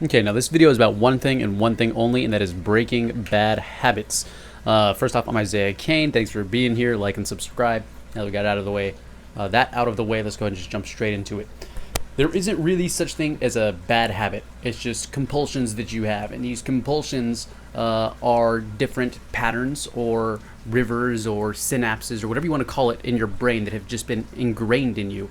Okay, now this video is about one thing and one thing only, and that is breaking bad habits. First off, I'm Isaiah Kane. Thanks for being here. Like and subscribe. Now that we got that out of the way, let's go ahead and just jump straight into it. There isn't really such thing as a bad habit. It's just compulsions that you have, and these compulsions are different patterns or rivers or synapses or whatever you want to call it in your brain that have just been ingrained in you.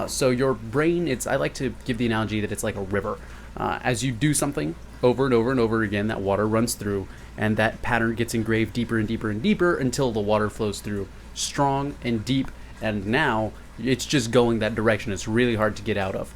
So your brain, I like to give the analogy that it's like a river. As you do something over and over and over again, that water runs through, and that pattern gets engraved deeper and deeper and deeper until the water flows through strong and deep, and now it's just going that direction. It's really hard to get out of.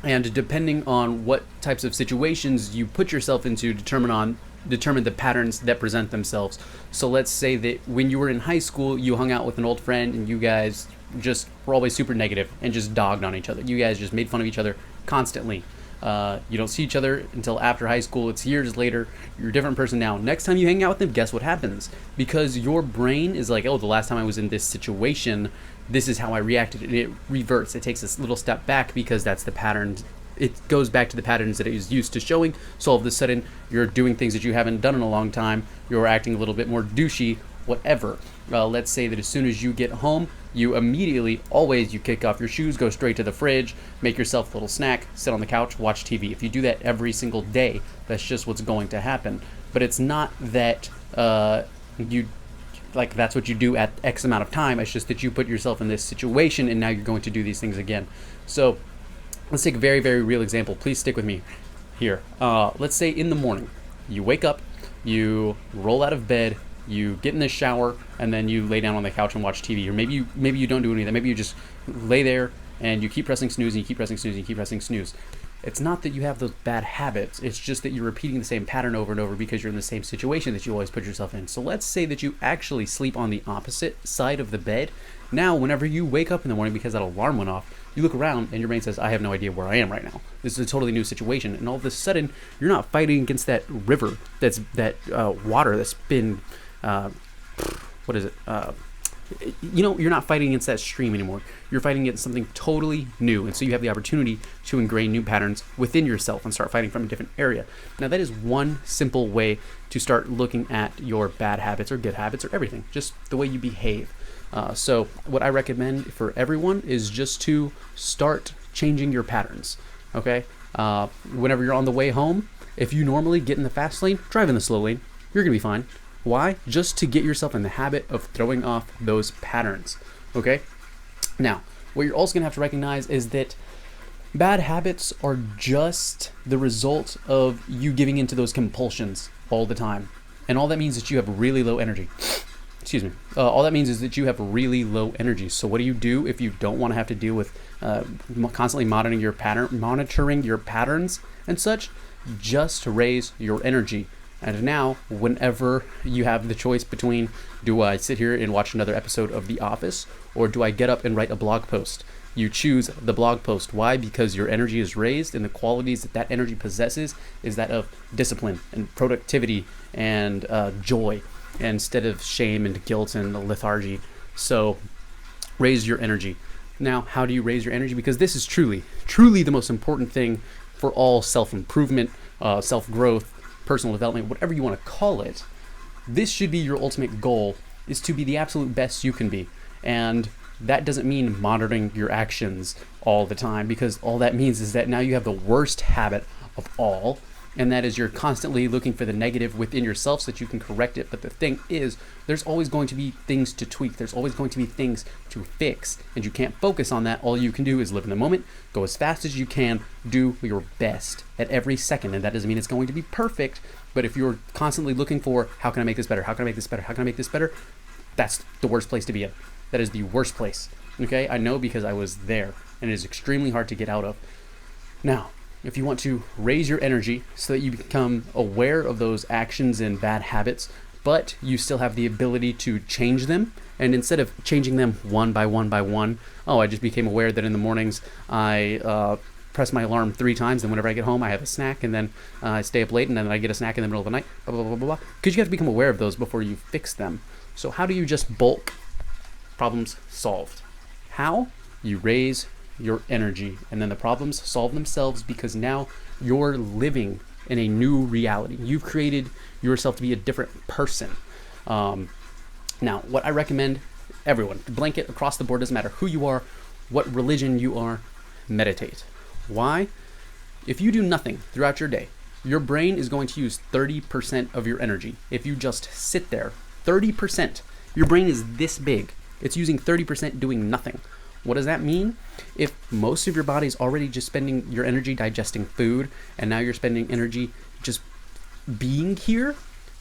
And depending on what types of situations you put yourself into determine the patterns that present themselves. So let's say that when you were in high school, you hung out with an old friend and you guys just were always super negative and just dogged on each other. You guys just made fun of each other constantly. You don't see each other until after high school. It's years later. You're a different person now. Next time you hang out with them, guess what happens? Because your brain is like, oh, the last time I was in this situation, this is how I reacted. And it reverts. It takes this little step back because that's the pattern. It goes back to the patterns that it is used to showing. So all of a sudden, you're doing things that you haven't done in a long time. You're acting a little bit more douchey, whatever. Let's say that as soon as you get home, you immediately, always, you kick off your shoes, go straight to the fridge, make yourself a little snack, sit on the couch, watch TV. If you do that every single day, that's just what's going to happen. But it's not that that's what you do at X amount of time. It's just that you put yourself in this situation and now you're going to do these things again. So let's take a very, very real example. Please stick with me here. Let's say in the morning, you wake up, you roll out of bed, you get in the shower, and then you lay down on the couch and watch TV. Or maybe you don't do any of that. Maybe you just lay there and you keep pressing snooze and you keep pressing snooze and you keep pressing snooze. It's not that you have those bad habits. It's just that you're repeating the same pattern over and over because you're in the same situation that you always put yourself in. So let's say that you actually sleep on the opposite side of the bed. Now, whenever you wake up in the morning because that alarm went off, you look around and your brain says, I have no idea where I am right now. This is a totally new situation. And all of a sudden, you're not fighting against that river, water that's been... you're not fighting against that stream anymore. You're fighting against something totally new. And so you have the opportunity to ingrain new patterns within yourself and start fighting from a different area. Now, that is one simple way to start looking at your bad habits or good habits or everything, just the way you behave. So what I recommend for everyone is just to start changing your patterns. Okay. Whenever you're on the way home, if you normally get in the fast lane, drive in the slow lane. You're going to be fine. Why? Just to get yourself in the habit of throwing off those patterns. Okay? Now, what you're also going to have to recognize is that bad habits are just the result of you giving into those compulsions all the time. And all that means is that you have really low energy. Excuse me. All that means is that you have really low energy. So what do you do if you don't want to have to deal with constantly monitoring your patterns and such? Just raise your energy. And now, whenever you have the choice between, do I sit here and watch another episode of The Office, or do I get up and write a blog post? You choose the blog post. Why? Because your energy is raised, and the qualities that energy possesses is that of discipline and productivity and joy, instead of shame and guilt and lethargy. So, raise your energy. Now, how do you raise your energy? Because this is truly the most important thing for all self-improvement, self-growth, personal development, whatever you want to call it. This should be your ultimate goal, is to be the absolute best you can be. And that doesn't mean monitoring your actions all the time, because all that means is that now you have the worst habit of all, and that is you're constantly looking for the negative within yourself so that you can correct it. But the thing is, there's always going to be things to tweak. There's always going to be things to fix, and you can't focus on that. All you can do is live in the moment, go as fast as you can, do your best at every second. And that doesn't mean it's going to be perfect, but if you're constantly looking for, how can I make this better? How can I make this better? How can I make this better? That's the worst place to be in. That is the worst place. Okay? I know, because I was there, and it is extremely hard to get out of. Now, if you want to raise your energy so that you become aware of those actions and bad habits, but you still have the ability to change them, and instead of changing them one by one by one, I just became aware that in the mornings I press my alarm 3 times, and whenever I get home I have a snack, and then I stay up late, and then I get a snack in the middle of the night, blah, blah, blah, blah, blah. Because you have to become aware of those before you fix them. So how do you just bulk? Problems solved. How? You raise your energy, and then the problems solve themselves because now you're living in a new reality. You've created yourself to be a different person. Now, what I recommend everyone, blanket across the board, doesn't matter who you are, what religion you are, meditate. Why? If you do nothing throughout your day, your brain is going to use 30% of your energy. If you just sit there, 30%. Your brain is this big. It's using 30% doing nothing. What does that mean? If most of your body is already just spending your energy digesting food, and now you're spending energy just being here,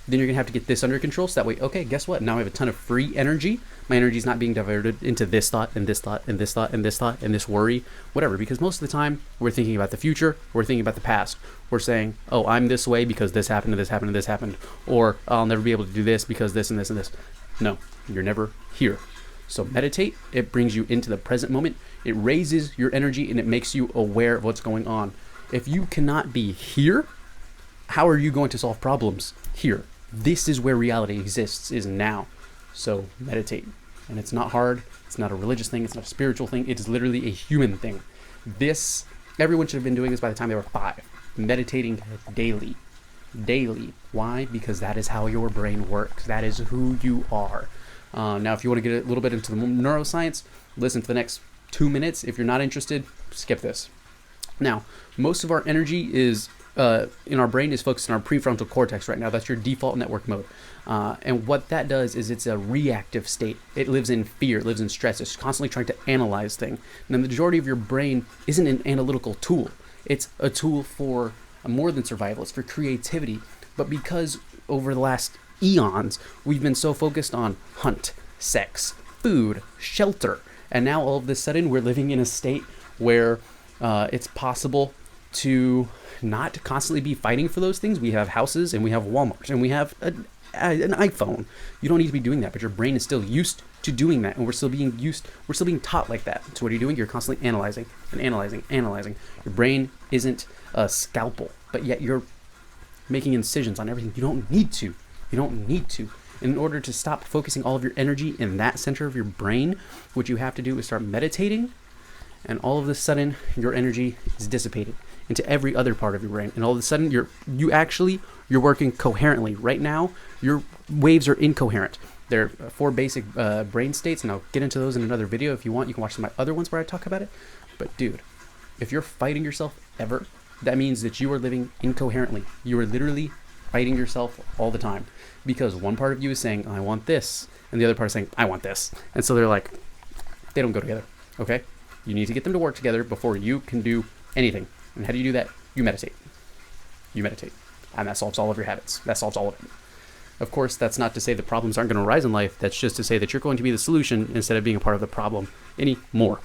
then you're gonna have to get this under control. So that way, okay, guess what? Now I have a ton of free energy. My energy is not being diverted into this thought and this thought and this thought and this thought and this worry, whatever. Because most of the time we're thinking about the future, we're thinking about the past. We're saying, oh, I'm this way because this happened and this happened and this happened, or I'll never be able to do this because this and this and this. No, you're never here. So meditate. It brings you into the present moment. It raises your energy and it makes you aware of what's going on. If you cannot be here, how are you going to solve problems here? This is where reality exists, is now. So meditate. And it's not hard. It's not a religious thing. It's not a spiritual thing. It is literally a human thing. Everyone should have been doing this by the time they were 5. Meditating daily. Daily. Why? Because that is how your brain works. That is who you are. Now, if you want to get a little bit into the neuroscience, listen to the next 2 minutes. If you're not interested, skip this. Now, most of our energy is in our brain is focused on our prefrontal cortex right now. That's your default network mode. And what that does is it's a reactive state. It lives in fear, it lives in stress. It's constantly trying to analyze things. And the majority of your brain isn't an analytical tool. It's a tool for more than survival. It's for creativity. But because over the last eons, we've been so focused on hunt, sex, food, shelter. And now all of a sudden we're living in a state where it's possible to not constantly be fighting for those things. We have houses and we have Walmart and we have an iPhone. You don't need to be doing that, but your brain is still used to doing that, and we're still being taught like that. So what are you doing? You're constantly analyzing and analyzing. Your brain isn't a scalpel, but yet you're making incisions on everything. You don't need to. In order to stop focusing all of your energy in that center of your brain, what you have to do is start meditating, and all of a sudden your energy is dissipated into every other part of your brain, and all of a sudden you're working coherently. Right now your waves are incoherent. There are 4 basic brain states, and I'll get into those in another video. If you want, you can watch some of my other ones where I talk about it. But dude, if you're fighting yourself ever, that means that you are living incoherently. You are literally fighting yourself all the time, because one part of you is saying, I want this, and the other part is saying, I want this. And so they don't go together. Okay, you need to get them to work together before you can do anything. And how do you do that? You meditate. And that solves all of your habits. That solves all of it. Of course, that's not to say that problems aren't going to arise in life. That's just to say that you're going to be the solution instead of being a part of the problem anymore.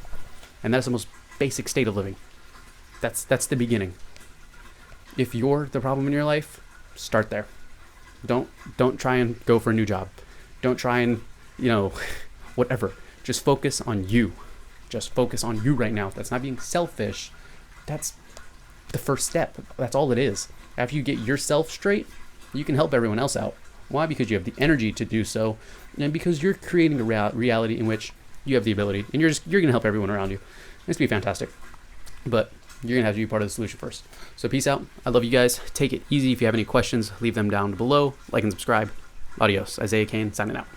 And that's the most basic state of living. That's the beginning. If you're the problem in your life, start there. Don't try and go for a new job. Don't try and, whatever. Just focus on you. Just focus on you right now. That's not being selfish. That's the first step. That's all it is. After you get yourself straight, you can help everyone else out. Why? Because you have the energy to do so, and because you're creating a reality in which you have the ability, and you're going to help everyone around you. It's be fantastic. But you're going to have to be part of the solution first. So peace out. I love you guys. Take it easy. If you have any questions, leave them down below. Like and subscribe. Adios. Isaiah Kane signing out.